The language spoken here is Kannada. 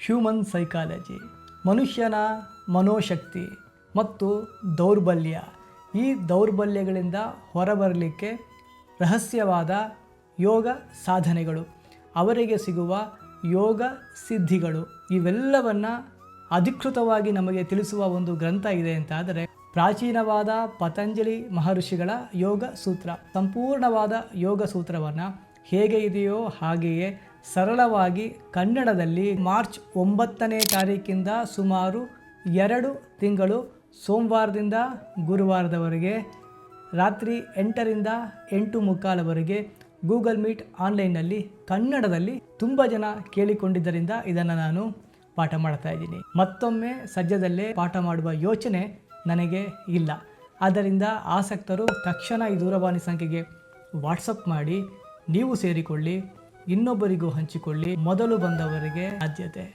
ಹ್ಯೂಮನ್ ಸೈಕಾಲಜಿ, ಮನುಷ್ಯನ ಮನೋಶಕ್ತಿ ಮತ್ತು ದೌರ್ಬಲ್ಯ. ಈ ದೌರ್ಬಲ್ಯಗಳಿಂದ ಹೊರಬರಲಿಕ್ಕೆ ರಹಸ್ಯವಾದ ಯೋಗ ಸಾಧನೆಗಳು, ಅವರಿಗೆ ಸಿಗುವ ಯೋಗ ಸಿದ್ಧಿಗಳು, ಇವೆಲ್ಲವನ್ನು ಅಧಿಕೃತವಾಗಿ ನಮಗೆ ತಿಳಿಸುವ ಒಂದು ಗ್ರಂಥ ಇದೆ ಅಂತಾದರೆ ಪ್ರಾಚೀನವಾದ ಪತಂಜಲಿ ಮಹರ್ಷಿಗಳ ಯೋಗ ಸೂತ್ರ. ಸಂಪೂರ್ಣವಾದ ಯೋಗ ಸೂತ್ರವನ್ನು ಹೇಗೆ ಇದೆಯೋ ಹಾಗೆಯೇ ಸರಳವಾಗಿ ಕನ್ನಡದಲ್ಲಿ ಮಾರ್ಚ್ 9ನೇ ತಾರೀಕಿಂದ ಸುಮಾರು 2 ತಿಂಗಳು ಸೋಮವಾರದಿಂದ ಗುರುವಾರದವರೆಗೆ ರಾತ್ರಿ 8ರಿಂದ 8:45ವರೆಗೆ ಗೂಗಲ್ ಮೀಟ್ ಆನ್ಲೈನ್ನಲ್ಲಿ ಕನ್ನಡದಲ್ಲಿ ತುಂಬ ಜನ ಕೇಳಿಕೊಂಡಿದ್ದರಿಂದ ಇದನ್ನು ನಾನು ಪಾಠ ಮಾಡ್ತಾ ಇದ್ದೀನಿ. ಮತ್ತೊಮ್ಮೆ ಸದ್ಯದಲ್ಲೇ ಪಾಠ ಮಾಡುವ ಯೋಚನೆ ನನಗೆ ಇಲ್ಲ. ಆದ್ದರಿಂದ ಆಸಕ್ತರು ತಕ್ಷಣ ಈ ದೂರವಾಣಿ ಸಂಖ್ಯೆಗೆ ವಾಟ್ಸಪ್ ಮಾಡಿ ನೀವು ಸೇರಿಕೊಳ್ಳಿ, ಇನ್ನೊಬ್ಬರಿಗೂ ಹಂಚಿಕೊಳ್ಳಿ. ಮೊದಲು ಬಂದವರಿಗೆ ಆದ್ಯತೆ.